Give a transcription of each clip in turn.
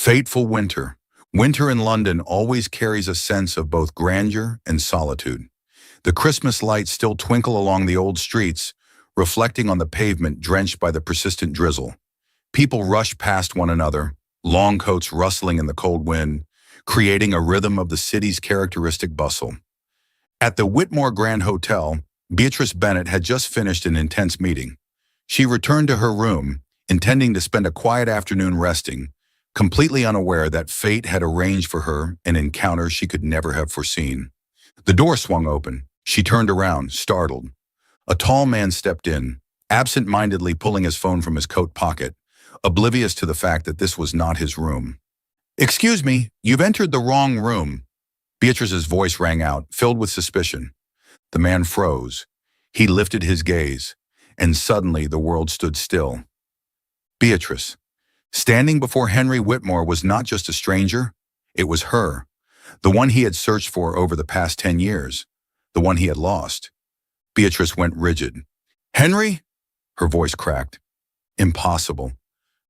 Fateful winter. Winter in London always carries a sense of both grandeur and solitude. The Christmas lights still twinkle along the old streets, reflecting on the pavement drenched by the persistent drizzle. People rush past one another, long coats rustling in the cold wind, creating a rhythm of the city's characteristic bustle. At the Whitmore Grand Hotel, Beatrice Bennett had just finished an intense meeting. She returned to her room, intending to spend a quiet afternoon resting, completely unaware that fate had arranged for her an encounter she could never have foreseen. The door swung open. She turned around, startled. A tall man stepped in, absent-mindedly pulling his phone from his coat pocket, oblivious to the fact that this was not his room. "Excuse me, you've entered the wrong room." Beatrice's voice rang out, filled with suspicion. The man froze. He lifted his gaze, and suddenly the world stood still. Beatrice, standing before Henry Whitmore, was not just a stranger, it was her, the one he had searched for over the past 10 years, the one he had lost. Beatrice went rigid. "Henry?" Her voice cracked. Impossible.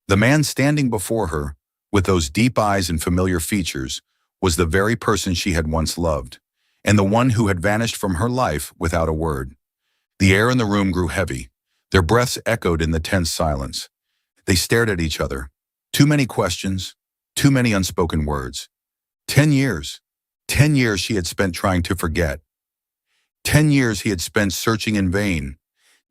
The man standing before her, with those deep eyes and familiar features, was the very person she had once loved, and the one who had vanished from her life without a word. The air in the room grew heavy. Their breaths echoed in the tense silence. They stared at each other. Too many questions, too many unspoken words. 10 years. 10 years she had spent trying to forget. 10 years he had spent searching in vain.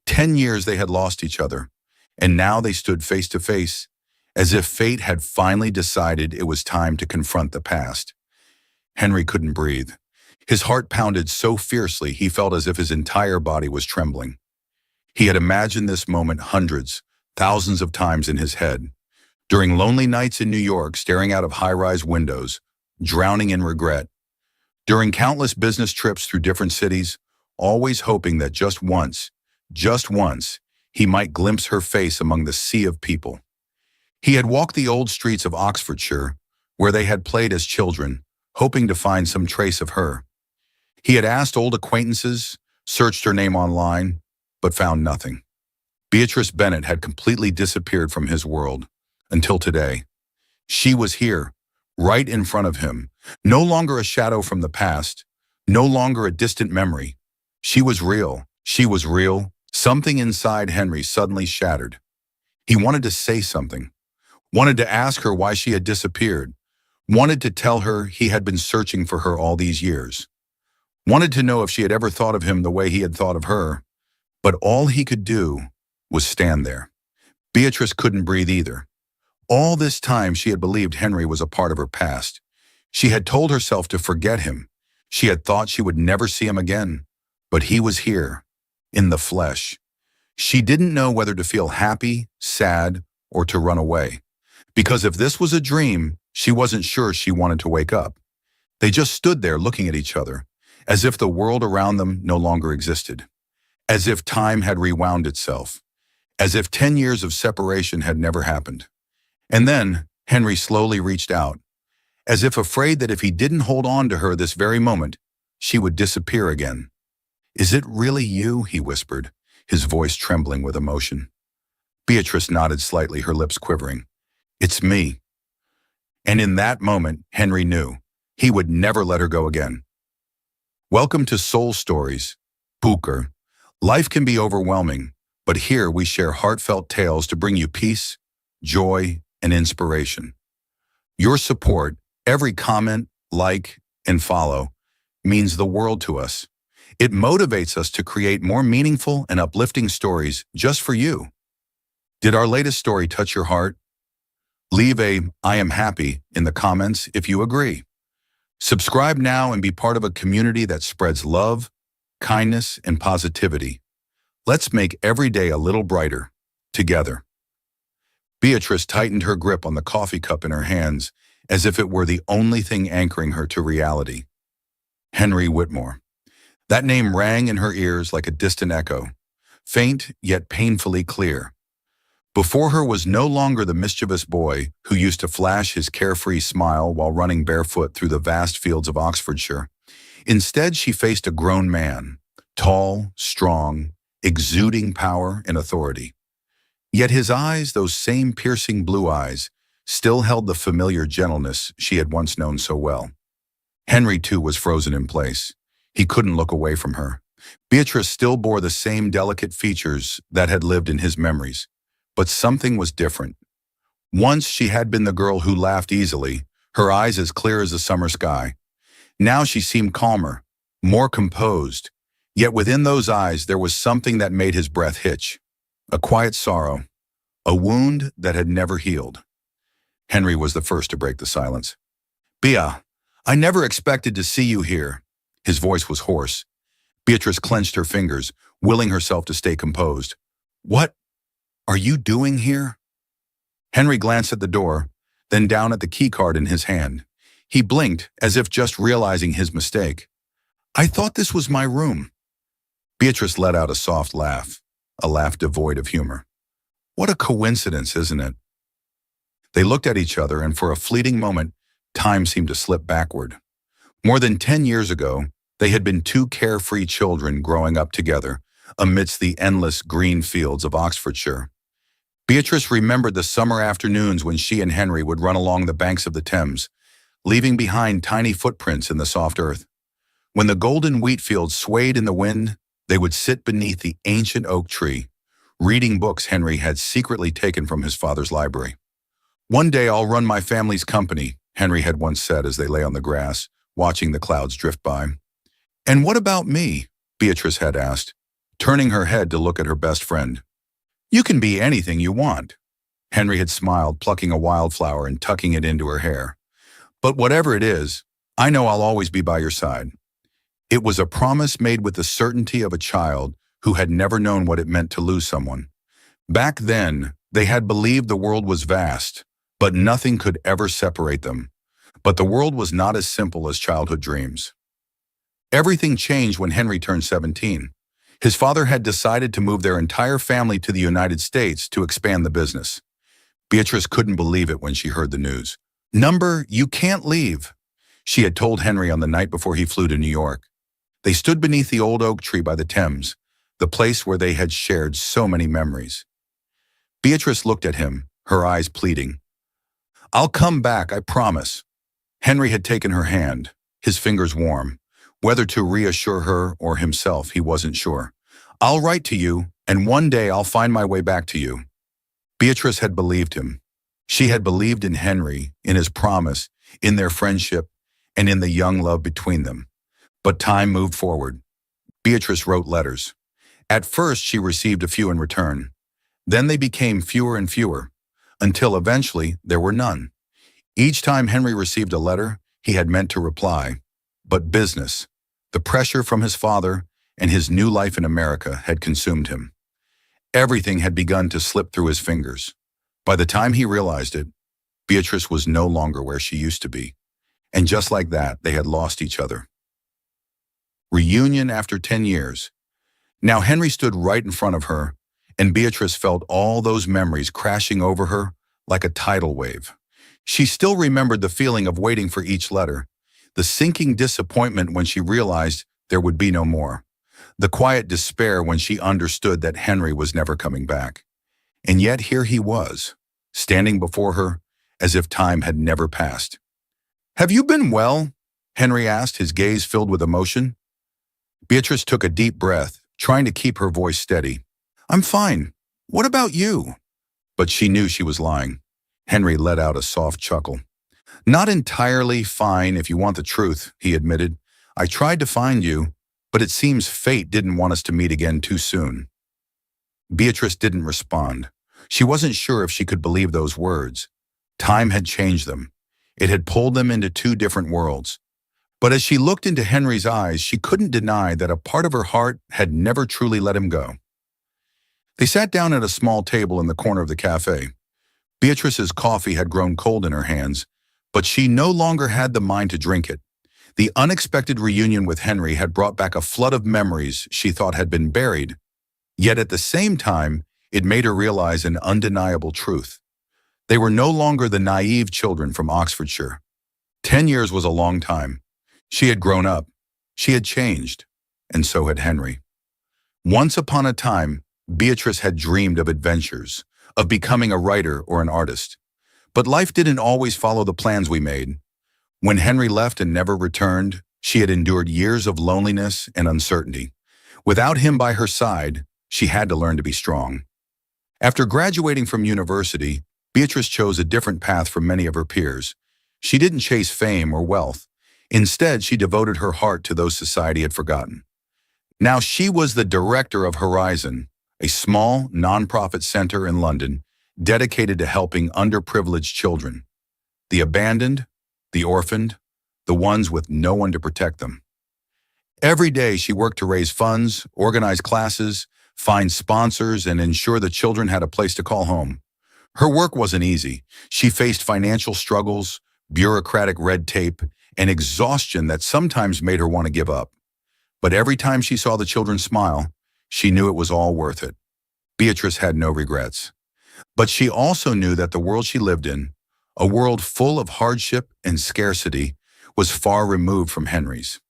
10 years they had lost each other. And now they stood face to face, as if fate had finally decided it was time to confront the past. Henry couldn't breathe. His heart pounded so fiercely he felt as if his entire body was trembling. He had imagined this moment hundreds, thousands of times in his head. During lonely nights in New York, staring out of high-rise windows, drowning in regret. During countless business trips through different cities, always hoping that just once, he might glimpse her face among the sea of people. He had walked the old streets of Oxfordshire, where they had played as children, hoping to find some trace of her. He had asked old acquaintances, searched her name online, but found nothing. Beatrice Bennett had completely disappeared from his world, until today. She was here, right in front of him, no longer a shadow from the past, no longer a distant memory. She was real. She was real. Something inside Henry suddenly shattered. He wanted to say something, wanted to ask her why she had disappeared, wanted to tell her he had been searching for her all these years, wanted to know if she had ever thought of him the way he had thought of her, but all he could do was stand there. Beatrice couldn't breathe either. All this time she had believed Henry was a part of her past. She had told herself to forget him. She had thought she would never see him again. But he was here, in the flesh. She didn't know whether to feel happy, sad, or to run away. Because if this was a dream, she wasn't sure she wanted to wake up. They just stood there looking at each other, as if the world around them no longer existed. As if time had rewound itself. As if 10 years of separation had never happened. And then Henry slowly reached out, as if afraid that if he didn't hold on to her this very moment, she would disappear again. "Is it really you?" he whispered, his voice trembling with emotion. Beatrice nodded slightly, her lips quivering. "It's me." And in that moment, Henry knew he would never let her go again. Welcome to Soul Stories, Booker. Life can be overwhelming, but here we share heartfelt tales to bring you peace, joy, and inspiration. Your support, every comment, like, and follow, means the world to us. It motivates us to create more meaningful and uplifting stories just for you. Did our latest story touch your heart? Leave a "I am happy" in the comments if you agree. Subscribe now and be part of a community that spreads love, kindness, and positivity. Let's make every day a little brighter, together. Beatrice tightened her grip on the coffee cup in her hands, as if it were the only thing anchoring her to reality. Henry Whitmore. That name rang in her ears like a distant echo, faint yet painfully clear. Before her was no longer the mischievous boy who used to flash his carefree smile while running barefoot through the vast fields of Oxfordshire. Instead, she faced a grown man, tall, strong, exuding power and authority. Yet his eyes, those same piercing blue eyes, still held the familiar gentleness she had once known so well. Henry, too, was frozen in place. He couldn't look away from her. Beatrice still bore the same delicate features that had lived in his memories. But something was different. Once she had been the girl who laughed easily, her eyes as clear as the summer sky. Now she seemed calmer, more composed. Yet within those eyes there was something that made his breath hitch. A quiet sorrow, a wound that had never healed. Henry was the first to break the silence. "Bea, I never expected to see you here." His voice was hoarse. Beatrice clenched her fingers, willing herself to stay composed. "What are you doing here?" Henry glanced at the door, then down at the keycard in his hand. He blinked, as if just realizing his mistake. "I thought this was my room." Beatrice let out a soft laugh, a laugh devoid of humor. "What a coincidence, isn't it?" They looked at each other, and for a fleeting moment, time seemed to slip backward. More than 10 years ago, they had been two carefree children growing up together amidst the endless green fields of Oxfordshire. Beatrice remembered the summer afternoons when she and Henry would run along the banks of the Thames, leaving behind tiny footprints in the soft earth. When the golden wheat fields swayed in the wind, they would sit beneath the ancient oak tree, reading books Henry had secretly taken from his father's library. "One day I'll run my family's company," Henry had once said as they lay on the grass, watching the clouds drift by. "And what about me?" Beatrice had asked, turning her head to look at her best friend. "You can be anything you want." Henry had smiled, plucking a wildflower and tucking it into her hair. "But whatever it is, I know I'll always be by your side." It was a promise made with the certainty of a child who had never known what it meant to lose someone. Back then, they had believed the world was vast, but nothing could ever separate them. But the world was not as simple as childhood dreams. Everything changed when Henry turned 17. His father had decided to move their entire family to the United States to expand the business. Beatrice couldn't believe it when she heard the news. "You can't leave," she had told Henry on the night before he flew to New York. They stood beneath the old oak tree by the Thames, the place where they had shared so many memories. Beatrice looked at him, her eyes pleading. "I'll come back, I promise." Henry had taken her hand, his fingers warm. Whether to reassure her or himself, he wasn't sure. "I'll write to you, and one day I'll find my way back to you." Beatrice had believed him. She had believed in Henry, in his promise, in their friendship, and in the young love between them. But time moved forward. Beatrice wrote letters. At first, she received a few in return. Then they became fewer and fewer, until eventually there were none. Each time Henry received a letter, he had meant to reply. But business, the pressure from his father, and his new life in America had consumed him. Everything had begun to slip through his fingers. By the time he realized it, Beatrice was no longer where she used to be. And just like that, they had lost each other. Reunion after 10 years. Now Henry stood right in front of her, and Beatrice felt all those memories crashing over her like a tidal wave. She still remembered the feeling of waiting for each letter, the sinking disappointment when she realized there would be no more, the quiet despair when she understood that Henry was never coming back. And yet here he was, standing before her as if time had never passed. "Have you been well?" Henry asked, his gaze filled with emotion. Beatrice took a deep breath, trying to keep her voice steady. "I'm fine. What about you?" But she knew she was lying. Henry let out a soft chuckle. "Not entirely fine, if you want the truth," he admitted. "I tried to find you, but it seems fate didn't want us to meet again too soon." Beatrice didn't respond. She wasn't sure if she could believe those words. Time had changed them. It had pulled them into two different worlds. But as she looked into Henry's eyes, she couldn't deny that a part of her heart had never truly let him go. They sat down at a small table in the corner of the cafe. Beatrice's coffee had grown cold in her hands, but she no longer had the mind to drink it. The unexpected reunion with Henry had brought back a flood of memories she thought had been buried, yet at the same time, it made her realize an undeniable truth. They were no longer the naive children from Oxfordshire. 10 years was a long time. She had grown up. She had changed. And so had Henry. Once upon a time, Beatrice had dreamed of adventures, of becoming a writer or an artist. But life didn't always follow the plans we made. When Henry left and never returned, she had endured years of loneliness and uncertainty. Without him by her side, she had to learn to be strong. After graduating from university, Beatrice chose a different path from many of her peers. She didn't chase fame or wealth. Instead, she devoted her heart to those society had forgotten. Now she was the director of Horizon, a small, nonprofit center in London dedicated to helping underprivileged children, the abandoned, the orphaned, the ones with no one to protect them. Every day she worked to raise funds, organize classes, find sponsors, and ensure the children had a place to call home. Her work wasn't easy. She faced financial struggles, bureaucratic red tape, and exhaustion that sometimes made her want to give up. But every time she saw the children smile, she knew it was all worth it. Beatrice had no regrets. But she also knew that the world she lived in, a world full of hardship and scarcity, was far removed from Henry's.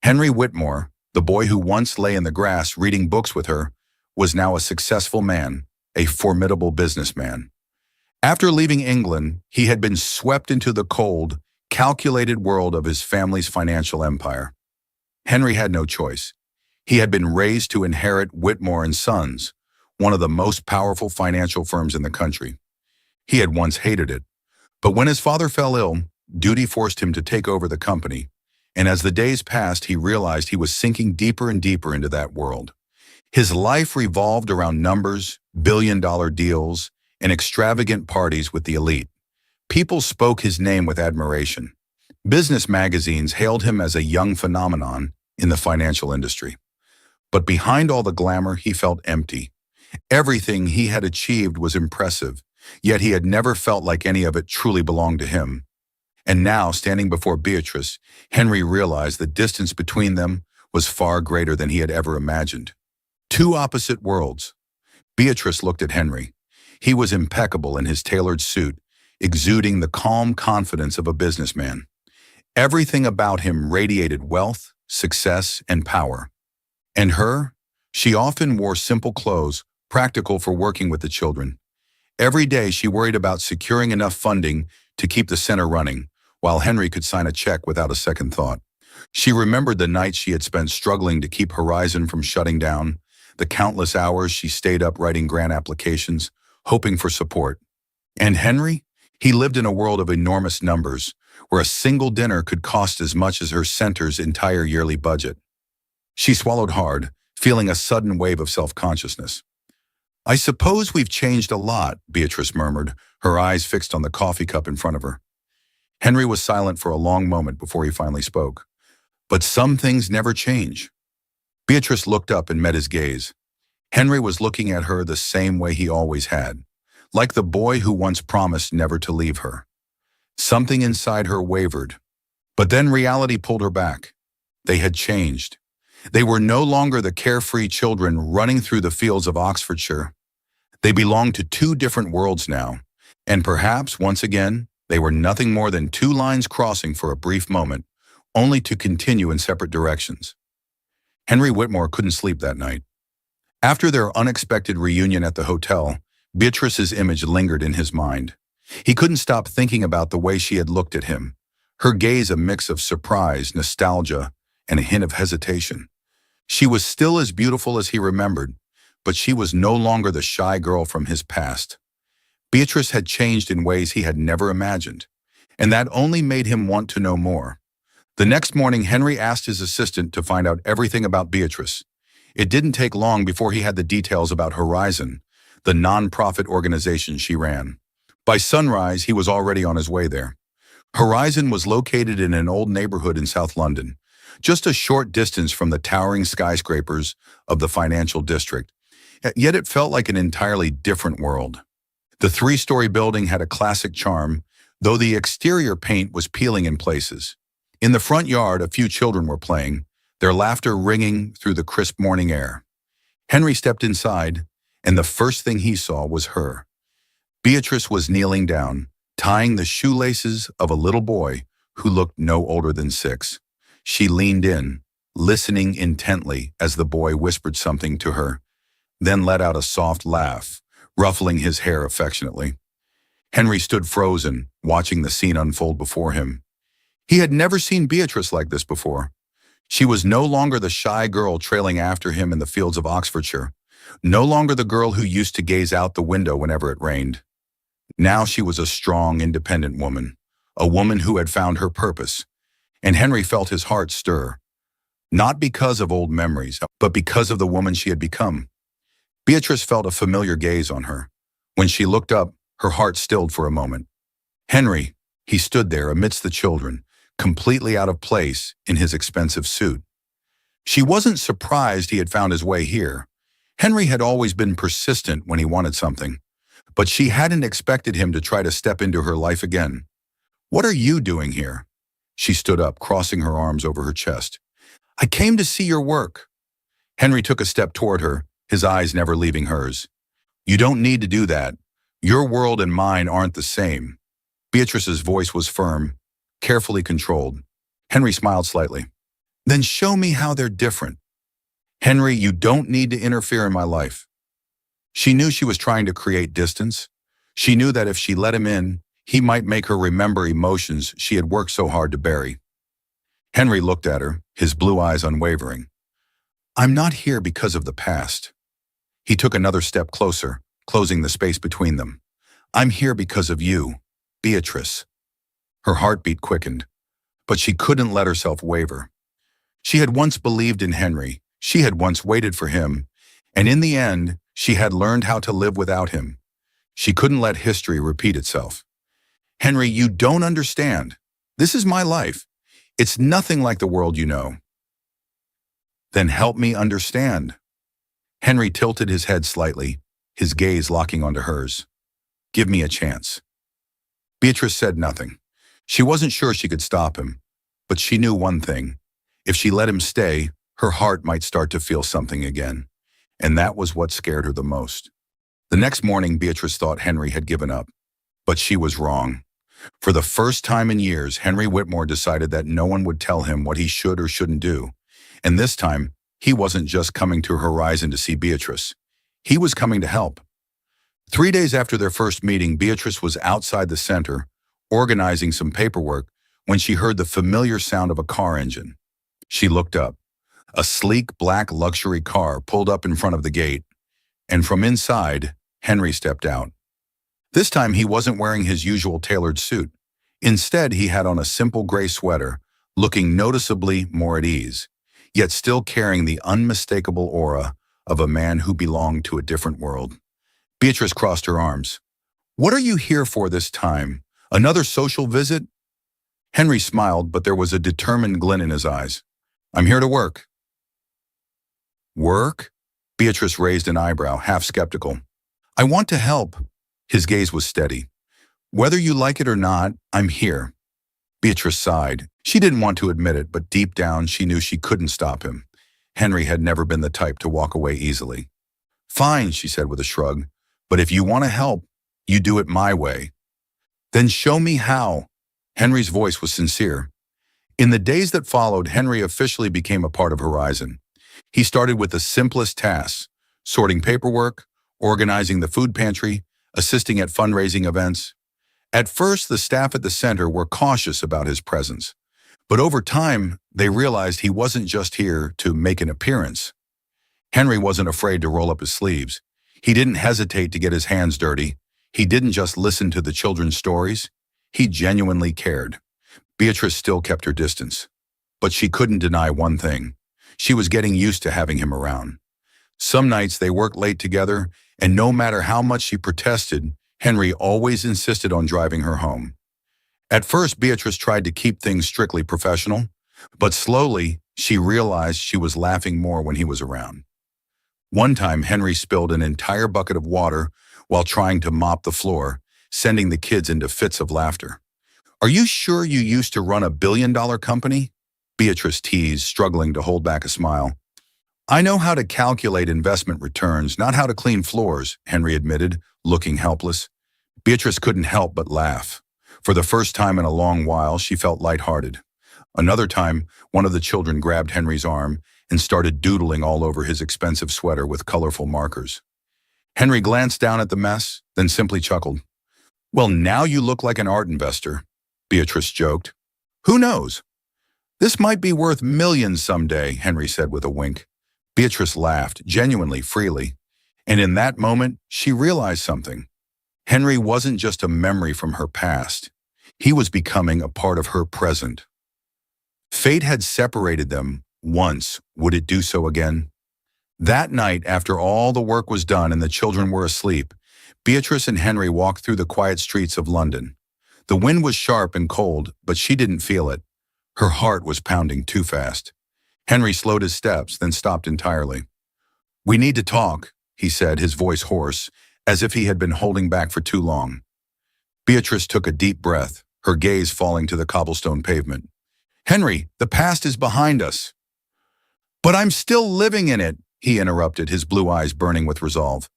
Henry Whitmore, the boy who once lay in the grass reading books with her, was now a successful man, a formidable businessman. After leaving England, he had been swept into the cold, calculated world of his family's financial empire. Henry had no choice. He had been raised to inherit Whitmore and Sons, one of the most powerful financial firms in the country. He had once hated it, but when his father fell ill, duty forced him to take over the company, and as the days passed, he realized he was sinking deeper and deeper into that world. His life revolved around numbers, billion-dollar deals, and extravagant parties with the elite. People spoke his name with admiration. Business magazines hailed him as a young phenomenon in the financial industry. But behind all the glamour, he felt empty. Everything he had achieved was impressive, yet he had never felt like any of it truly belonged to him. And now, standing before Beatrice, Henry realized the distance between them was far greater than he had ever imagined. Two opposite worlds. Beatrice looked at Henry. He was impeccable in his tailored suit, exuding the calm confidence of a businessman. Everything about him radiated wealth, success, and power. And her? She often wore simple clothes, practical for working with the children. Every day she worried about securing enough funding to keep the center running, while Henry could sign a check without a second thought. She remembered the nights she had spent struggling to keep Horizon from shutting down, the countless hours she stayed up writing grant applications, hoping for support. And Henry? He lived in a world of enormous numbers, where a single dinner could cost as much as her center's entire yearly budget. She swallowed hard, feeling a sudden wave of self-consciousness. "I suppose we've changed a lot," Beatrice murmured, her eyes fixed on the coffee cup in front of her. Henry was silent for a long moment before he finally spoke. "But some things never change." Beatrice looked up and met his gaze. Henry was looking at her the same way he always had, like the boy who once promised never to leave her. Something inside her wavered, but then reality pulled her back. They had changed. They were no longer the carefree children running through the fields of Oxfordshire. They belonged to two different worlds now, and perhaps, once again, they were nothing more than two lines crossing for a brief moment, only to continue in separate directions. Henry Whitmore couldn't sleep that night. After their unexpected reunion at the hotel, Beatrice's image lingered in his mind. He couldn't stop thinking about the way she had looked at him, her gaze a mix of surprise, nostalgia, and a hint of hesitation. She was still as beautiful as he remembered, but she was no longer the shy girl from his past. Beatrice had changed in ways he had never imagined, and that only made him want to know more. The next morning, Henry asked his assistant to find out everything about Beatrice. It didn't take long before he had the details about Horizon, the non-profit organization she ran. By sunrise, he was already on his way there. Horizon was located in an old neighborhood in South London, just a short distance from the towering skyscrapers of the financial district. Yet it felt like an entirely different world. The three-story building had a classic charm, though the exterior paint was peeling in places. In the front yard, a few children were playing, their laughter ringing through the crisp morning air. Henry stepped inside, and the first thing he saw was her. Beatrice was kneeling down, tying the shoelaces of a little boy who looked no older than 6. She leaned in, listening intently as the boy whispered something to her, then let out a soft laugh, ruffling his hair affectionately. Henry stood frozen, watching the scene unfold before him. He had never seen Beatrice like this before. She was no longer the shy girl trailing after him in the fields of Oxfordshire, no longer the girl who used to gaze out the window whenever it rained. Now she was a strong, independent woman, a woman who had found her purpose, and Henry felt his heart stir, not because of old memories, but because of the woman she had become. Beatrice felt a familiar gaze on her. When she looked up, her heart stilled for a moment. Henry, he stood there amidst the children, completely out of place in his expensive suit. She wasn't surprised he had found his way here. Henry had always been persistent when he wanted something, but she hadn't expected him to try to step into her life again. "What are you doing here?" She stood up, crossing her arms over her chest. "I came to see your work." Henry took a step toward her, his eyes never leaving hers. "You don't need to do that. Your world and mine aren't the same." Beatrice's voice was firm, carefully controlled. Henry smiled slightly. "Then show me how they're different." "Henry, you don't need to interfere in my life." She knew she was trying to create distance. She knew that if she let him in, he might make her remember emotions she had worked so hard to bury. Henry looked at her, his blue eyes unwavering. "I'm not here because of the past." He took another step closer, closing the space between them. "I'm here because of you, Beatrice." Her heartbeat quickened, but she couldn't let herself waver. She had once believed in Henry, she had once waited for him, and in the end, she had learned how to live without him. She couldn't let history repeat itself. "Henry, you don't understand. This is my life. It's nothing like the world you know." "Then help me understand." Henry tilted his head slightly, his gaze locking onto hers. "Give me a chance." Beatrice said nothing. She wasn't sure she could stop him, but she knew one thing. If she let him stay, her heart might start to feel something again, and that was what scared her the most. The next morning, Beatrice thought Henry had given up, but she was wrong. For the first time in years, Henry Whitmore decided that no one would tell him what he should or shouldn't do, and this time, he wasn't just coming to Horizon to see Beatrice. He was coming to help. 3 days after their first meeting, Beatrice was outside the center, organizing some paperwork, when she heard the familiar sound of a car engine. She looked up. A sleek black luxury car pulled up in front of the gate, and from inside, Henry stepped out. This time he wasn't wearing his usual tailored suit. Instead, he had on a simple gray sweater, looking noticeably more at ease, yet still carrying the unmistakable aura of a man who belonged to a different world. Beatrice crossed her arms. "What are you here for this time? Another social visit?" Henry smiled, but there was a determined glint in his eyes. "I'm here to work." "Work?" Beatrice raised an eyebrow, half skeptical. "I want to help." His gaze was steady. "Whether you like it or not, I'm here." Beatrice sighed. She didn't want to admit it, but deep down she knew she couldn't stop him. Henry had never been the type to walk away easily. "Fine," she said with a shrug, "but if you want to help, you do it my way." "Then show me how." Henry's voice was sincere. In the days that followed, Henry officially became a part of Horizon. He started with the simplest tasks: sorting paperwork, organizing the food pantry, assisting at fundraising events. At first, the staff at the center were cautious about his presence, but over time, they realized he wasn't just here to make an appearance. Henry wasn't afraid to roll up his sleeves. He didn't hesitate to get his hands dirty. He didn't just listen to the children's stories. He genuinely cared. Beatrice still kept her distance, but she couldn't deny one thing. She was getting used to having him around. Some nights they worked late together, and no matter how much she protested, Henry always insisted on driving her home. At first, Beatrice tried to keep things strictly professional, but slowly she realized she was laughing more when he was around. One time, Henry spilled an entire bucket of water while trying to mop the floor, sending the kids into fits of laughter. "Are you sure you used to run a billion-dollar company?" Beatrice teased, struggling to hold back a smile. "I know how to calculate investment returns, not how to clean floors," Henry admitted, looking helpless. Beatrice couldn't help but laugh. For the first time in a long while, she felt lighthearted. Another time, one of the children grabbed Henry's arm and started doodling all over his expensive sweater with colorful markers. Henry glanced down at the mess, then simply chuckled. Well, now you look like an art investor, Beatrice joked. Who knows? This might be worth millions someday, Henry said with a wink. Beatrice laughed, genuinely, freely. And in that moment, she realized something. Henry wasn't just a memory from her past. He was becoming a part of her present. Fate had separated them once. Would it do so again? That night, after all the work was done and the children were asleep, Beatrice and Henry walked through the quiet streets of London. The wind was sharp and cold, but she didn't feel it. Her heart was pounding too fast. Henry slowed his steps, then stopped entirely. "We need to talk," he said, his voice hoarse, as if he had been holding back for too long. Beatrice took a deep breath, her gaze falling to the cobblestone pavement. "Henry, the past is behind us." "But I'm still living in it," he interrupted, his blue eyes burning with resolve.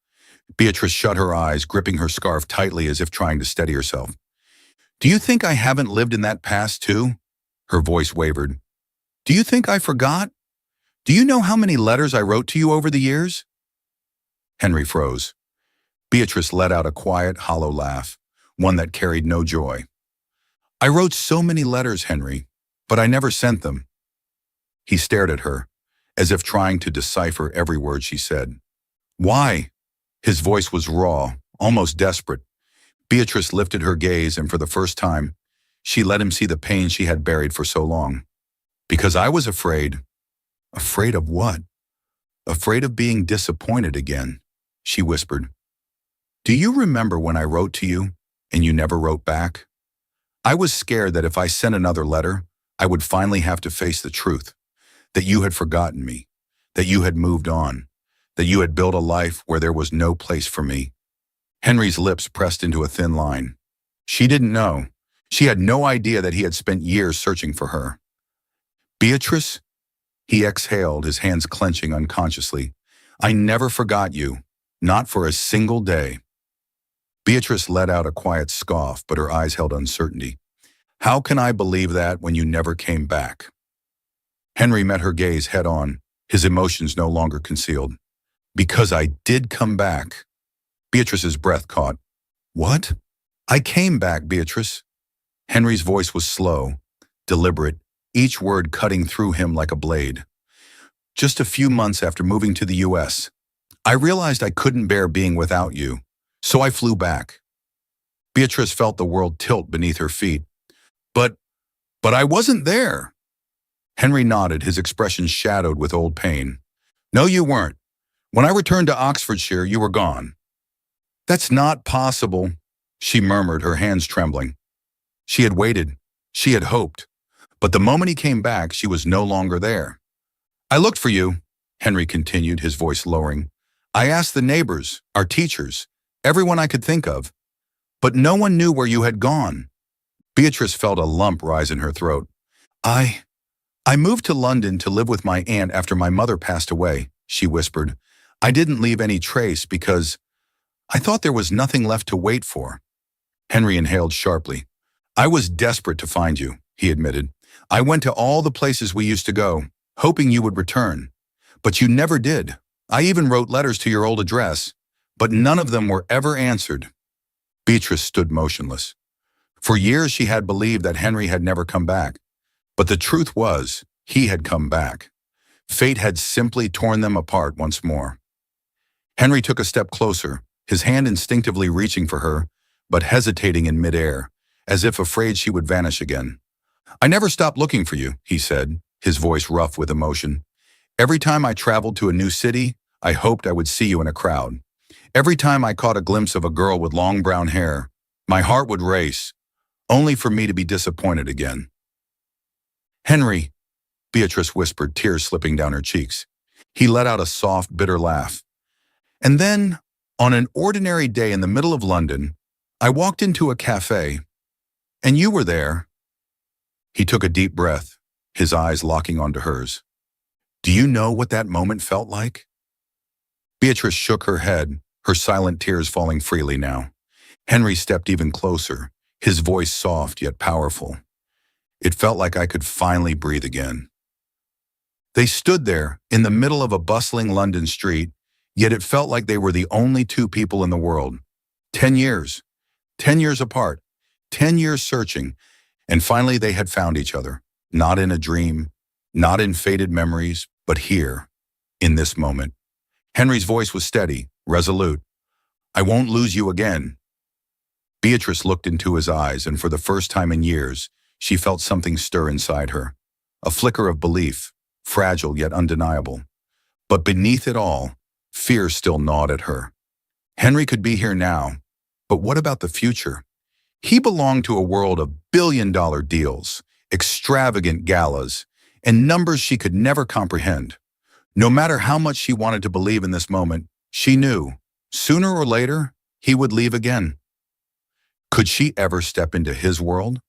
Beatrice shut her eyes, gripping her scarf tightly as if trying to steady herself. "Do you think I haven't lived in that past too?" Her voice wavered. "Do you think I forgot? Do you know how many letters I wrote to you over the years?" Henry froze. Beatrice let out a quiet, hollow laugh, one that carried no joy. "I wrote so many letters, Henry, but I never sent them." He stared at her, as if trying to decipher every word she said. "Why?" His voice was raw, almost desperate. Beatrice lifted her gaze, and for the first time, she let him see the pain she had buried for so long. "Because I was afraid." "Afraid of what?" "Afraid of being disappointed again," she whispered. "Do you remember when I wrote to you and you never wrote back? I was scared that if I sent another letter, I would finally have to face the truth, that you had forgotten me, that you had moved on, that you had built a life where there was no place for me." Henry's lips pressed into a thin line. She didn't know. She had no idea that he had spent years searching for her. "Beatrice?" He exhaled, his hands clenching unconsciously. "I never forgot you, not for a single day." Beatrice let out a quiet scoff, but her eyes held uncertainty. "How can I believe that when you never came back?" Henry met her gaze head on, his emotions no longer concealed. "Because I did come back." Beatrice's breath caught. "What?" "I came back, Beatrice." Henry's voice was slow, deliberate, each word cutting through him like a blade. "Just a few months after moving to the U.S., I realized I couldn't bear being without you, so I flew back." Beatrice felt the world tilt beneath her feet. But I wasn't there." Henry nodded, his expression shadowed with old pain. "No, you weren't. When I returned to Oxfordshire, you were gone." "That's not possible," she murmured, her hands trembling. She had waited. She had hoped. But the moment he came back, she was no longer there. "I looked for you," Henry continued, his voice lowering. "I asked the neighbors, our teachers, everyone I could think of. But no one knew where you had gone." Beatrice felt a lump rise in her throat. I moved to London to live with my aunt after my mother passed away," she whispered. "I didn't leave any trace because I thought there was nothing left to wait for." Henry inhaled sharply. "I was desperate to find you," he admitted. "I went to all the places we used to go, hoping you would return. But you never did. I even wrote letters to your old address, but none of them were ever answered." Beatrice stood motionless. For years she had believed that Henry had never come back. But the truth was, he had come back. Fate had simply torn them apart once more. Henry took a step closer, his hand instinctively reaching for her, but hesitating in midair, as if afraid she would vanish again. "I never stopped looking for you," he said, his voice rough with emotion. "Every time I traveled to a new city, I hoped I would see you in a crowd. Every time I caught a glimpse of a girl with long brown hair, my heart would race, only for me to be disappointed again." "Henry," Beatrice whispered, tears slipping down her cheeks. He let out a soft, bitter laugh. "And then, on an ordinary day in the middle of London, I walked into a cafe, and you were there." He took a deep breath, his eyes locking onto hers. "Do you know what that moment felt like?" Beatrice shook her head, her silent tears falling freely now. Henry stepped even closer, his voice soft yet powerful. "It felt like I could finally breathe again." They stood there, in the middle of a bustling London street, yet it felt like they were the only two people in the world. 10 years. 10 years apart, 10 years searching, and finally they had found each other. Not in a dream, not in faded memories, but here, in this moment. Henry's voice was steady, resolute. "I won't lose you again." Beatrice looked into his eyes, and for the first time in years, she felt something stir inside her. A flicker of belief, fragile yet undeniable. But beneath it all, fear still gnawed at her. Henry could be here now, but what about the future? He belonged to a world of billion-dollar deals, extravagant galas, and numbers she could never comprehend. No matter how much she wanted to believe in this moment, she knew, sooner or later, he would leave again. Could she ever step into his world?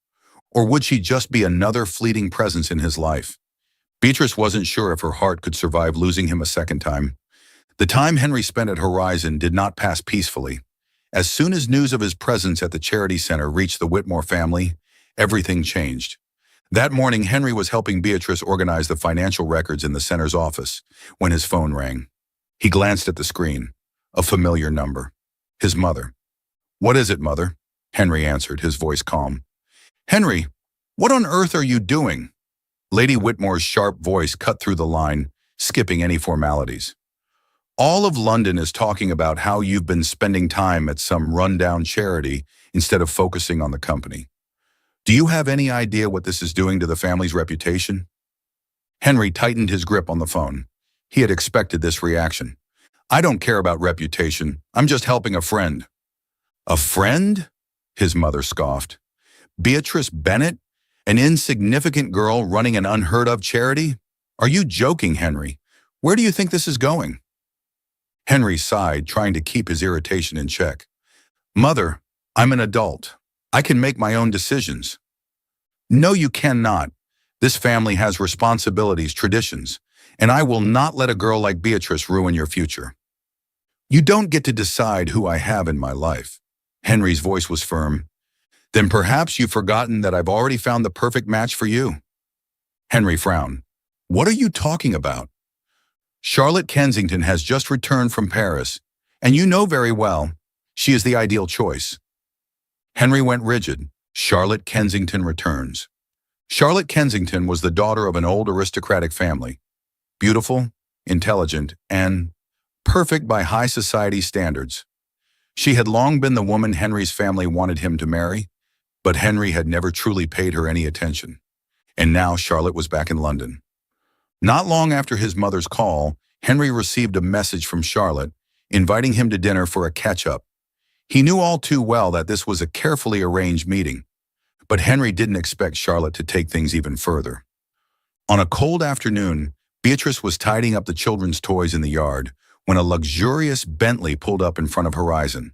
Or would she just be another fleeting presence in his life? Beatrice wasn't sure if her heart could survive losing him a second time. The time Henry spent at Horizon did not pass peacefully. As soon as news of his presence at the charity center reached the Whitmore family, everything changed. That morning, Henry was helping Beatrice organize the financial records in the center's office when his phone rang. He glanced at the screen. A familiar number. His mother. "What is it, Mother?" Henry answered, his voice calm. "Henry, what on earth are you doing?" Lady Whitmore's sharp voice cut through the line, skipping any formalities. "All of London is talking about how you've been spending time at some rundown charity instead of focusing on the company. Do you have any idea what this is doing to the family's reputation?" Henry tightened his grip on the phone. He had expected this reaction. "I don't care about reputation. I'm just helping a friend." "A friend?" his mother scoffed. "Beatrice Bennett? An insignificant girl running an unheard-of charity? Are you joking, Henry? Where do you think this is going?" Henry sighed, trying to keep his irritation in check. "Mother, I'm an adult. I can make my own decisions." "No, you cannot. This family has responsibilities, traditions, and I will not let a girl like Beatrice ruin your future." "You don't get to decide who I have in my life." Henry's voice was firm. "Then perhaps you've forgotten that I've already found the perfect match for you." Henry frowned. "What are you talking about?" "Charlotte Kensington has just returned from Paris, and you know very well, she is the ideal choice." Henry went rigid. Charlotte Kensington returns. Charlotte Kensington was the daughter of an old aristocratic family. Beautiful, intelligent, and perfect by high society standards. She had long been the woman Henry's family wanted him to marry, but Henry had never truly paid her any attention. And now Charlotte was back in London. Not long after his mother's call, Henry received a message from Charlotte, inviting him to dinner for a catch-up. He knew all too well that this was a carefully arranged meeting, but Henry didn't expect Charlotte to take things even further. On a cold afternoon, Beatrice was tidying up the children's toys in the yard when a luxurious Bentley pulled up in front of Horizon.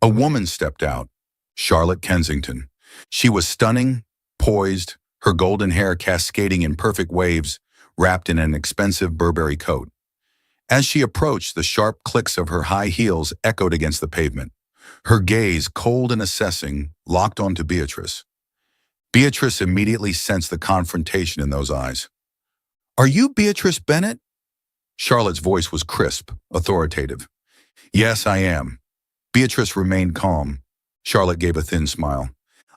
A woman stepped out, Charlotte Kensington. She was stunning, poised, her golden hair cascading in perfect waves, wrapped in an expensive Burberry coat. As she approached, the sharp clicks of her high heels echoed against the pavement. Her gaze, cold and assessing, locked onto Beatrice. Beatrice immediately sensed the confrontation in those eyes. "Are you Beatrice Bennett?" Charlotte's voice was crisp, authoritative. "Yes, I am." Beatrice remained calm. Charlotte gave a thin smile.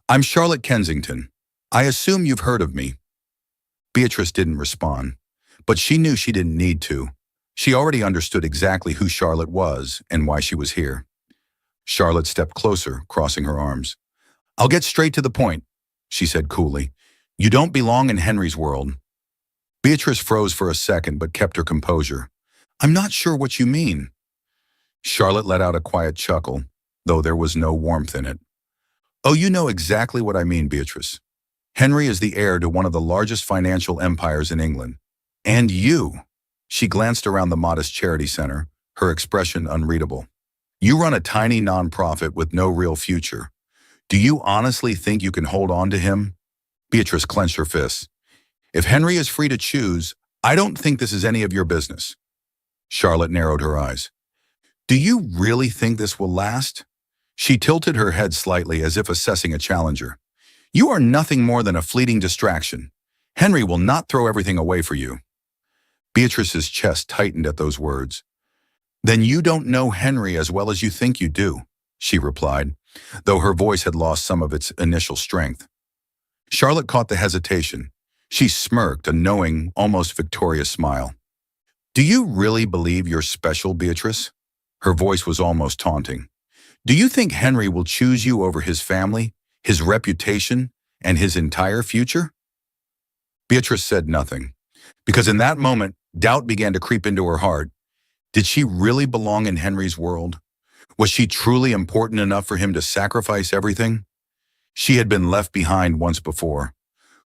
"I'm Charlotte Kensington. I assume you've heard of me." Beatrice didn't respond, but she knew she didn't need to. She already understood exactly who Charlotte was and why she was here. Charlotte stepped closer, crossing her arms. "I'll get straight to the point," she said coolly. "You don't belong in Henry's world." Beatrice froze for a second but kept her composure. "I'm not sure what you mean." Charlotte let out a quiet chuckle, though there was no warmth in it. "Oh, you know exactly what I mean, Beatrice. Henry is the heir to one of the largest financial empires in England. And you." She glanced around the modest charity center, her expression unreadable. "You run a tiny nonprofit with no real future. Do you honestly think you can hold on to him?" Beatrice clenched her fists. "If Henry is free to choose, I don't think this is any of your business." Charlotte narrowed her eyes. "Do you really think this will last?" She tilted her head slightly as if assessing a challenger. "You are nothing more than a fleeting distraction. Henry will not throw everything away for you." Beatrice's chest tightened at those words. "Then you don't know Henry as well as you think you do," she replied. though her voice had lost some of its initial strength. Charlotte caught the hesitation. She smirked, a knowing, almost victorious smile. "Do you really believe you're special, Beatrice?" Her voice was almost taunting. "Do you think Henry will choose you over his family, his reputation, and his entire future?" Beatrice said nothing, because in that moment, doubt began to creep into her heart. Did she really belong in Henry's world? Was she truly important enough for him to sacrifice everything? She had been left behind once before.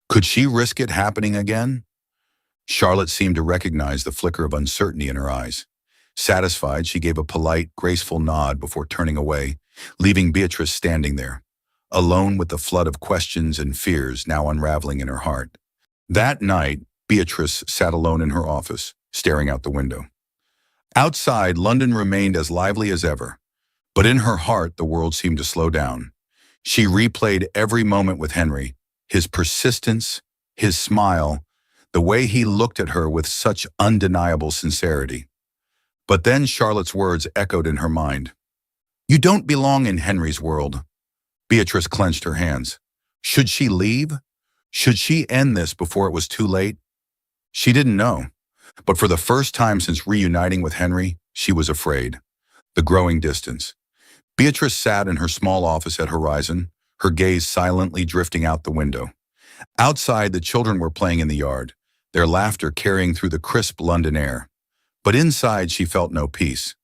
Could she risk it happening again? Charlotte seemed to recognize the flicker of uncertainty in her eyes. Satisfied, she gave a polite, graceful nod before turning away, leaving Beatrice standing there, alone with the flood of questions and fears now unraveling in her heart. That night, Beatrice sat alone in her office, staring out the window. Outside, London remained as lively as ever, but in her heart the world seemed to slow down. She replayed every moment with Henry, his persistence, his smile, the way he looked at her with such undeniable sincerity. But then Charlotte's words echoed in her mind. "You don't belong in Henry's world." Beatrice clenched her hands. Should she leave? Should she end this before it was too late? She didn't know, but for the first time since reuniting with Henry, she was afraid. The growing distance. Beatrice sat in her small office at Horizon, her gaze silently drifting out the window. Outside, the children were playing in the yard, their laughter carrying through the crisp London air. But inside, she felt no peace.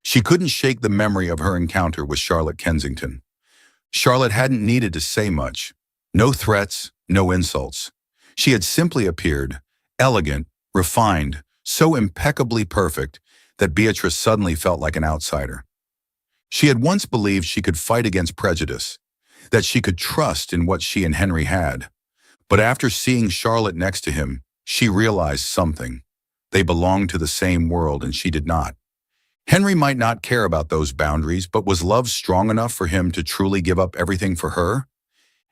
She couldn't shake the memory of her encounter with Charlotte Kensington. Charlotte hadn't needed to say much. No threats, no insults. She had simply appeared, elegant, refined, so impeccably perfect that Beatrice suddenly felt like an outsider. She had once believed she could fight against prejudice, that she could trust in what she and Henry had. But after seeing Charlotte next to him, she realized something. They belonged to the same world and she did not. Henry might not care about those boundaries, but was love strong enough for him to truly give up everything for her?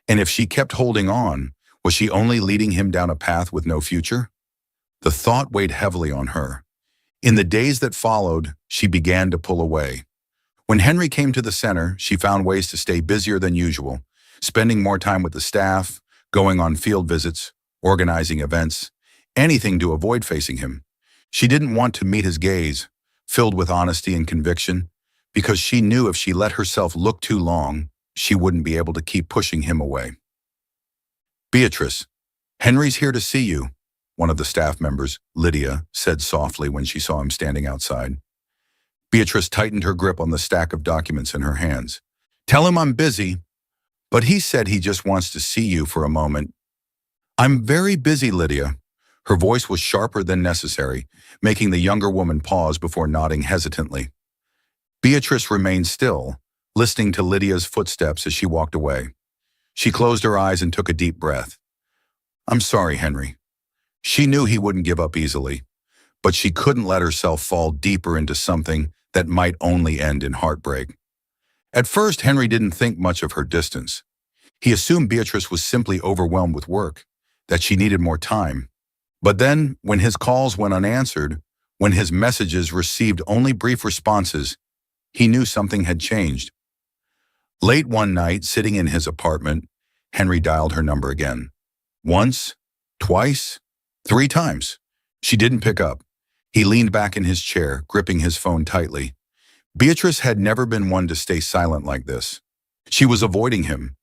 And if she kept holding on, was she only leading him down a path with no future? The thought weighed heavily on her. In the days that followed, she began to pull away. When Henry came to the center, she found ways to stay busier than usual, spending more time with the staff, going on field visits, organizing events, anything to avoid facing him. She didn't want to meet his gaze, filled with honesty and conviction, because she knew if she let herself look too long, she wouldn't be able to keep pushing him away. "Beatrice, Henry's here to see you," one of the staff members, Lydia, said softly when she saw him standing outside. Beatrice tightened her grip on the stack of documents in her hands. "Tell him I'm busy, but he said he just wants to see you for a moment." "I'm very busy, Lydia." Her voice was sharper than necessary, making the younger woman pause before nodding hesitantly. Beatrice remained still, listening to Lydia's footsteps as she walked away. She closed her eyes and took a deep breath. "I'm sorry, Henry." She knew he wouldn't give up easily, but she couldn't let herself fall deeper into something that might only end in heartbreak. At first, Henry didn't think much of her distance. He assumed Beatrice was simply overwhelmed with work, that she needed more time. But then, when his calls went unanswered, when his messages received only brief responses, he knew something had changed. Late one night, sitting in his apartment, Henry dialed her number again. Once, twice, 3 times. She didn't pick up. He leaned back in his chair, gripping his phone tightly. Beatrice had never been one to stay silent like this. She was avoiding him,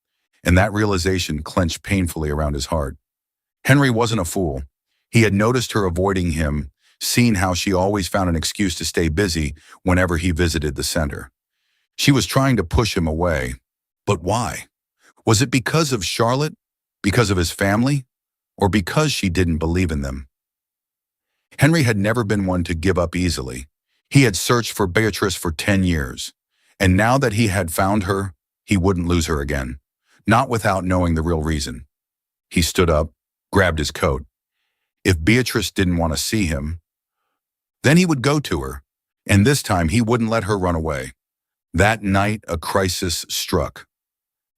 and that realization clenched painfully around his heart. Henry wasn't a fool. He had noticed her avoiding him, seen how she always found an excuse to stay busy whenever he visited the center. She was trying to push him away. But why? Was it because of Charlotte? Because of his family? Or because she didn't believe in them? Henry had never been one to give up easily. He had searched for Beatrice for 10 years. And now that he had found her, he wouldn't lose her again. Not without knowing the real reason. He stood up, grabbed his coat. If Beatrice didn't want to see him, then he would go to her, and this time he wouldn't let her run away. That night, a crisis struck.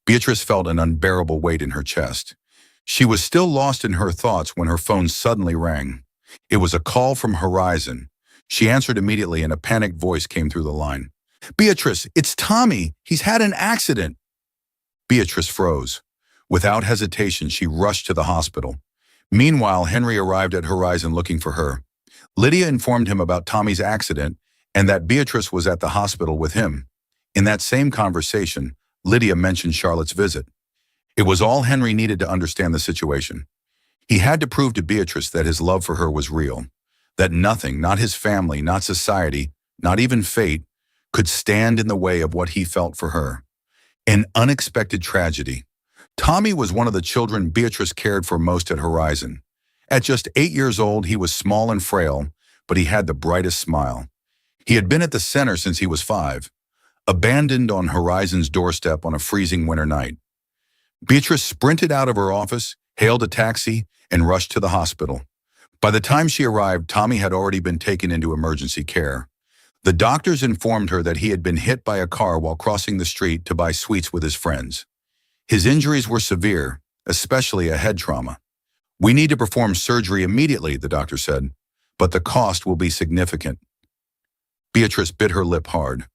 Beatrice felt an unbearable weight in her chest. She was still lost in her thoughts when her phone suddenly rang. It was a call from Horizon. She answered immediately and a panicked voice came through the line. "Beatrice, it's Tommy. He's had an accident." Beatrice froze. Without hesitation, she rushed to the hospital. Meanwhile, Henry arrived at Horizon looking for her. Lydia informed him about Tommy's accident and that Beatrice was at the hospital with him. In that same conversation, Lydia mentioned Charlotte's visit. It was all Henry needed to understand the situation. He had to prove to Beatrice that his love for her was real, that nothing, not his family, not society, not even fate, could stand in the way of what he felt for her. An unexpected tragedy. Tommy was one of the children Beatrice cared for most at Horizon. At just 8 years old, he was small and frail, but he had the brightest smile. He had been at the center since he was 5, abandoned on Horizon's doorstep on a freezing winter night. Beatrice sprinted out of her office, hailed a taxi, and rushed to the hospital. By the time she arrived, Tommy had already been taken into emergency care. The doctors informed her that he had been hit by a car while crossing the street to buy sweets with his friends. His injuries were severe, especially a head trauma. "We need to perform surgery immediately," the doctor said, "but the cost will be significant." Beatrice bit her lip hard.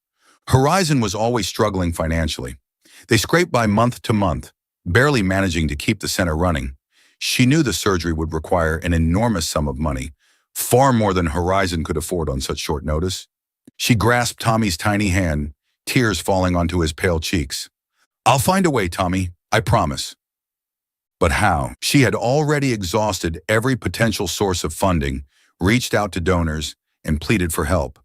Horizon was always struggling financially. They scraped by month to month, barely managing to keep the center running. She knew the surgery would require an enormous sum of money, far more than Horizon could afford on such short notice. She grasped Tommy's tiny hand, tears falling onto his pale cheeks. "I'll find a way, Tommy, I promise." But how? She had already exhausted every potential source of funding, reached out to donors, and pleaded for help.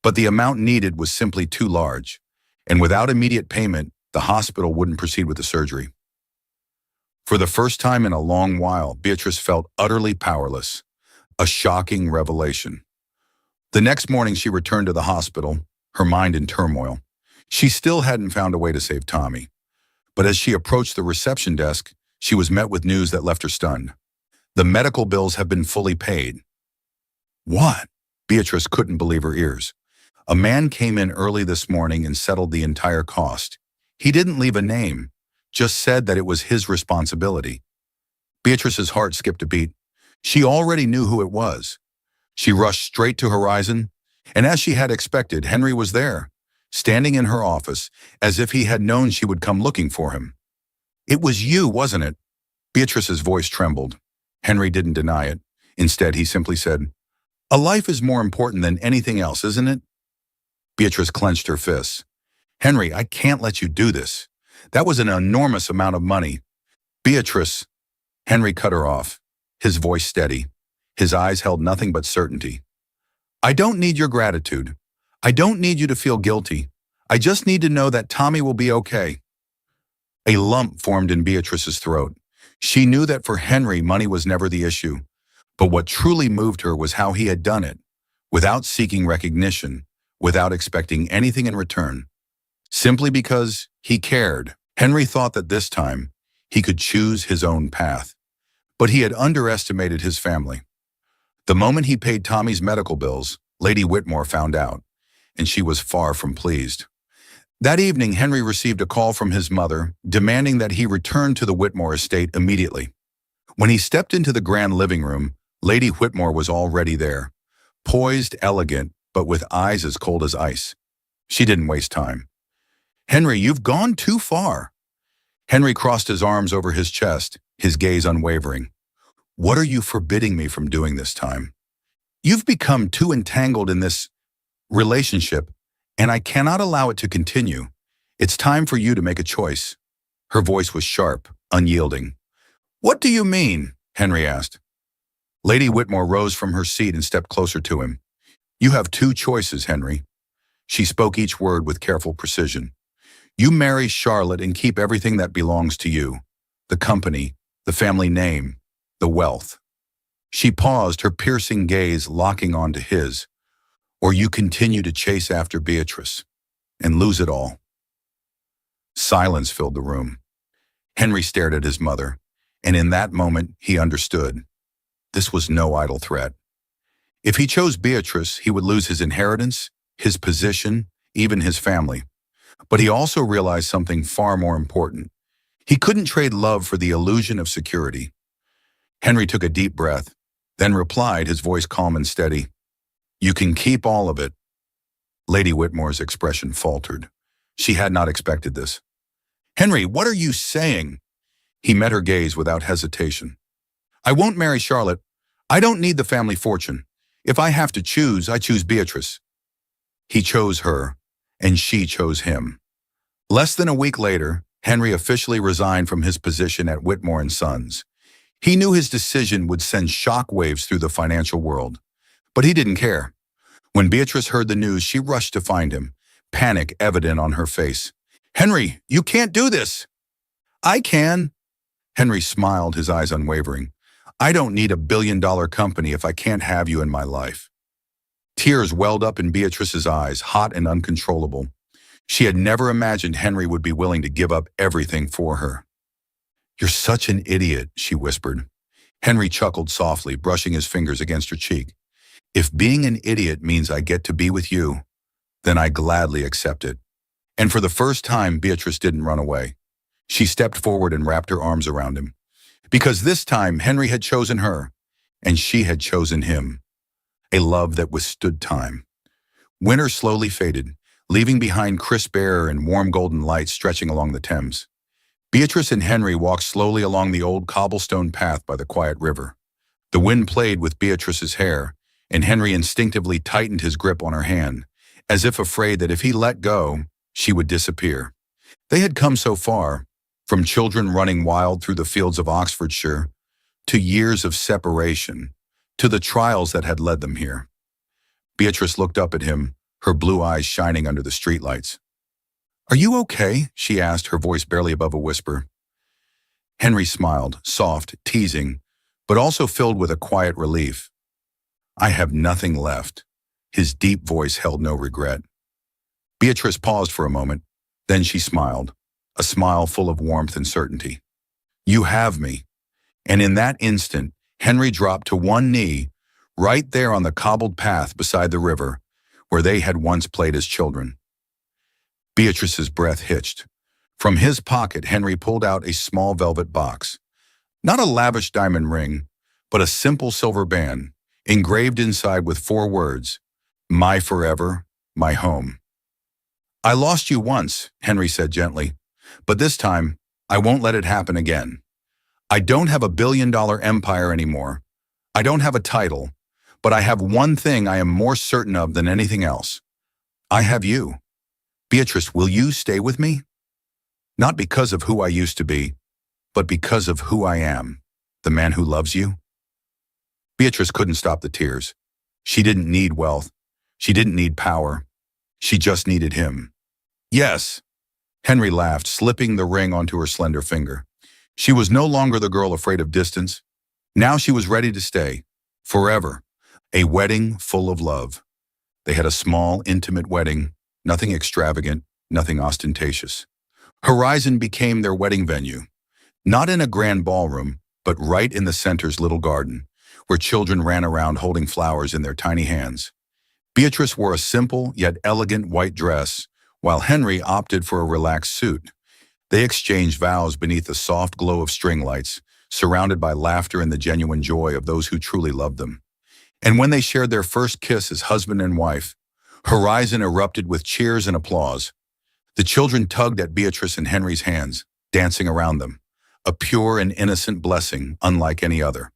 But the amount needed was simply too large, and without immediate payment, the hospital wouldn't proceed with the surgery. For the first time in a long while, Beatrice felt utterly powerless, a shocking revelation. The next morning, she returned to the hospital, her mind in turmoil. She still hadn't found a way to save Tommy. But as she approached the reception desk, she was met with news that left her stunned. "The medical bills have been fully paid." "What?" Beatrice couldn't believe her ears. "A man came in early this morning and settled the entire cost. He didn't leave a name, just said that it was his responsibility." Beatrice's heart skipped a beat. She already knew who it was. She rushed straight to Horizon, and as she had expected, Henry was there, standing in her office, as if he had known she would come looking for him. "It was you, wasn't it?" Beatrice's voice trembled. Henry didn't deny it. Instead, he simply said, "A life is more important than anything else, isn't it?" Beatrice clenched her fists. "Henry, I can't let you do this. That was an enormous amount of money." "Beatrice," Henry cut her off, his voice steady. His eyes held nothing but certainty. "I don't need your gratitude. I don't need you to feel guilty. I just need to know that Tommy will be okay." A lump formed in Beatrice's throat. She knew that for Henry, money was never the issue. But what truly moved her was how he had done it, without seeking recognition, without expecting anything in return. Simply because he cared. Henry thought that this time he could choose his own path. But he had underestimated his family. The moment he paid Tommy's medical bills, Lady Whitmore found out, and she was far from pleased. That evening, Henry received a call from his mother, demanding that he return to the Whitmore estate immediately. When he stepped into the grand living room, Lady Whitmore was already there, poised, elegant, but with eyes as cold as ice. She didn't waste time. "Henry, you've gone too far." Henry crossed his arms over his chest, his gaze unwavering. "What are you forbidding me from doing this time? You've become too entangled in this relationship, and I cannot allow it to continue. It's time for you to make a choice." Her voice was sharp, unyielding. "What do you mean?" Henry asked. Lady Whitmore rose from her seat and stepped closer to him. "You have 2 choices, Henry." She spoke each word with careful precision. "You marry Charlotte and keep everything that belongs to you. The company, the family name, the wealth." She paused, her piercing gaze locking onto his. "Or you continue to chase after Beatrice and lose it all." Silence filled the room. Henry stared at his mother, and in that moment he understood. This was no idle threat. If he chose Beatrice, he would lose his inheritance, his position, even his family. But he also realized something far more important. He couldn't trade love for the illusion of security. Henry took a deep breath, then replied, his voice calm and steady, "You can keep all of it." Lady Whitmore's expression faltered. She had not expected this. "Henry, what are you saying?" He met her gaze without hesitation. "I won't marry Charlotte. I don't need the family fortune. If I have to choose, I choose Beatrice." He chose her, and she chose him. Less than a week later, Henry officially resigned from his position at Whitmore and Sons. He knew his decision would send shockwaves through the financial world, but he didn't care. When Beatrice heard the news, she rushed to find him, panic evident on her face. "Henry, you can't do this." "I can." Henry smiled, his eyes unwavering. "I don't need $1 billion company if I can't have you in my life." Tears welled up in Beatrice's eyes, hot and uncontrollable. She had never imagined Henry would be willing to give up everything for her. "You're such an idiot," she whispered. Henry chuckled softly, brushing his fingers against her cheek. "If being an idiot means I get to be with you, then I gladly accept it." And for the first time, Beatrice didn't run away. She stepped forward and wrapped her arms around him. Because this time, Henry had chosen her, and she had chosen him. A love that withstood time. Winter slowly faded, leaving behind crisp air and warm golden light stretching along the Thames. Beatrice and Henry walked slowly along the old cobblestone path by the quiet river. The wind played with Beatrice's hair, and Henry instinctively tightened his grip on her hand, as if afraid that if he let go, she would disappear. They had come so far, from children running wild through the fields of Oxfordshire, to years of separation, to the trials that had led them here. Beatrice looked up at him, her blue eyes shining under the streetlights. "Are you okay?" she asked, her voice barely above a whisper. Henry smiled, soft, teasing, but also filled with a quiet relief. "I have nothing left." His deep voice held no regret. Beatrice paused for a moment, then she smiled, a smile full of warmth and certainty. "You have me." And in that instant, Henry dropped to one knee, right there on the cobbled path beside the river, where they had once played as children. Beatrice's breath hitched. From his pocket, Henry pulled out a small velvet box. Not a lavish diamond ring, but a simple silver band, engraved inside with 4 words, "My forever, my home." "I lost you once," Henry said gently, "but this time, I won't let it happen again. I don't have $1 billion empire anymore. I don't have a title, but I have one thing I am more certain of than anything else. I have you. Beatrice, will you stay with me? Not because of who I used to be, but because of who I am, the man who loves you." Beatrice couldn't stop the tears. She didn't need wealth. She didn't need power. She just needed him. "Yes." Henry laughed, slipping the ring onto her slender finger. She was no longer the girl afraid of distance. Now she was ready to stay, forever, a wedding full of love. They had a small, intimate wedding, nothing extravagant, nothing ostentatious. Horizon became their wedding venue, not in a grand ballroom, but right in the center's little garden, where children ran around holding flowers in their tiny hands. Beatrice wore a simple yet elegant white dress, while Henry opted for a relaxed suit. They exchanged vows beneath the soft glow of string lights, surrounded by laughter and the genuine joy of those who truly loved them. And when they shared their first kiss as husband and wife, Horizon erupted with cheers and applause. The children tugged at Beatrice and Henry's hands, dancing around them, a pure and innocent blessing unlike any other.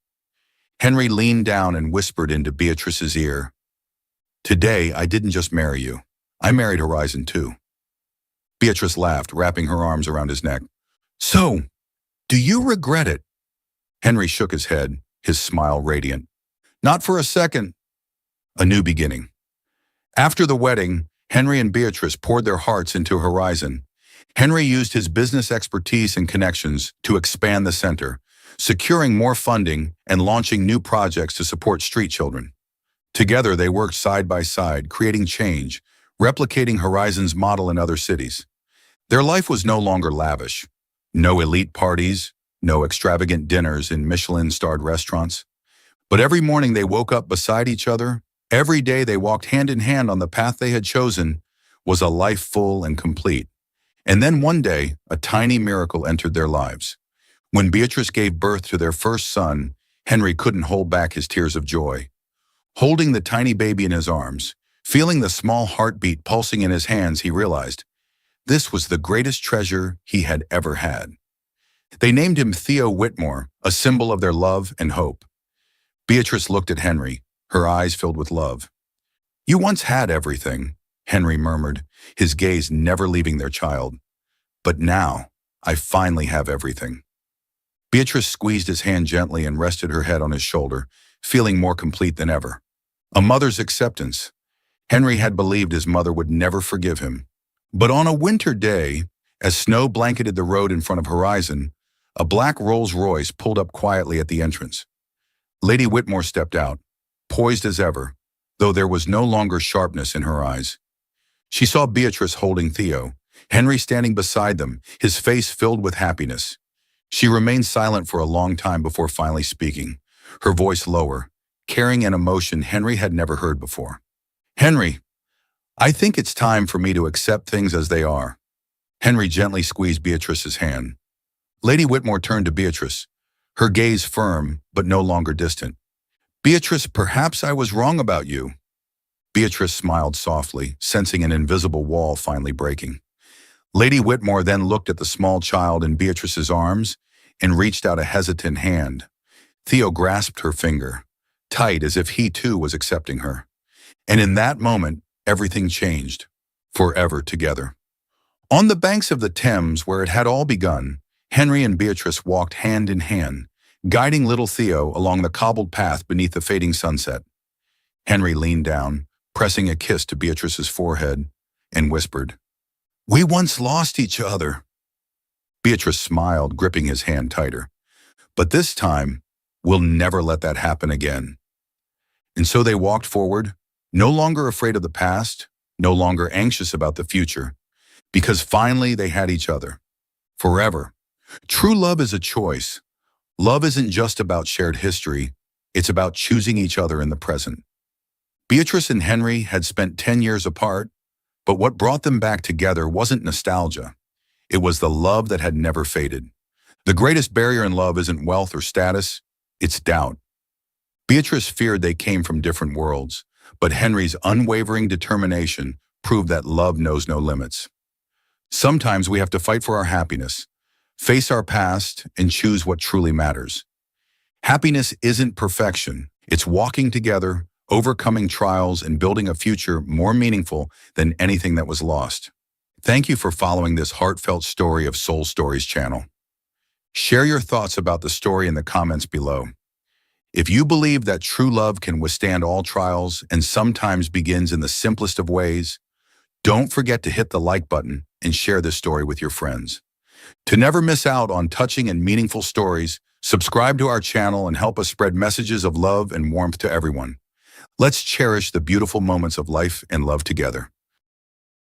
Henry leaned down and whispered into Beatrice's ear, "Today, I didn't just marry you. I married Horizon too." Beatrice laughed, wrapping her arms around his neck. "So, do you regret it?" Henry shook his head, his smile radiant. "Not for a second." A new beginning. After the wedding, Henry and Beatrice poured their hearts into Horizon. Henry used his business expertise and connections to expand the center, securing more funding and launching new projects to support street children. Together, they worked side by side, creating change, replicating Horizon's model in other cities. Their life was no longer lavish. No elite parties, no extravagant dinners in Michelin-starred restaurants. But every morning they woke up beside each other. Every day they walked hand in hand on the path they had chosen was a life full and complete. And then one day, a tiny miracle entered their lives. When Beatrice gave birth to their first son, Henry couldn't hold back his tears of joy. Holding the tiny baby in his arms, feeling the small heartbeat pulsing in his hands, he realized, This was the greatest treasure he had ever had. They named him Theo Whitmore, a symbol of their love and hope. Beatrice looked at Henry, her eyes filled with love. "You once had everything," Henry murmured, his gaze never leaving their child. "But now, I finally have everything." Beatrice squeezed his hand gently and rested her head on his shoulder, feeling more complete than ever. A mother's acceptance. Henry had believed his mother would never forgive him. But on a winter day, as snow blanketed the road in front of Horizon, a black Rolls-Royce pulled up quietly at the entrance. Lady Whitmore stepped out, poised as ever, though there was no longer sharpness in her eyes. She saw Beatrice holding Theo, Henry standing beside them, his face filled with happiness. She remained silent for a long time before finally speaking, her voice lower, carrying an emotion Henry had never heard before. "Henry, I think it's time for me to accept things as they are." Henry gently squeezed Beatrice's hand. Lady Whitmore turned to Beatrice, her gaze firm but no longer distant. "Beatrice, perhaps I was wrong about you." Beatrice smiled softly, sensing an invisible wall finally breaking. Lady Whitmore then looked at the small child in Beatrice's arms and reached out a hesitant hand. Theo grasped her finger, tight as if he too was accepting her. And in that moment, everything changed, forever together. On the banks of the Thames, where it had all begun, Henry and Beatrice walked hand in hand, guiding little Theo along the cobbled path beneath the fading sunset. Henry leaned down, pressing a kiss to Beatrice's forehead, and whispered, "We once lost each other." Beatrice smiled, gripping his hand tighter. "But this time, we'll never let that happen again." And so they walked forward, no longer afraid of the past, no longer anxious about the future, because finally they had each other. Forever. True love is a choice. Love isn't just about shared history, it's about choosing each other in the present. Beatrice and Henry had spent 10 years apart, but what brought them back together wasn't nostalgia. It was the love that had never faded. The greatest barrier in love isn't wealth or status, it's doubt. Beatrice feared they came from different worlds, but Henry's unwavering determination proved that love knows no limits. Sometimes we have to fight for our happiness, face our past, and choose what truly matters. Happiness isn't perfection, it's walking together, overcoming trials, and building a future more meaningful than anything that was lost. Thank you for following this heartfelt story of Soul Stories channel. Share your thoughts about the story in the comments below. If you believe that true love can withstand all trials and sometimes begins in the simplest of ways, don't forget to hit the like button and share this story with your friends. To never miss out on touching and meaningful stories, subscribe to our channel and help us spread messages of love and warmth to everyone. Let's cherish the beautiful moments of life and love together.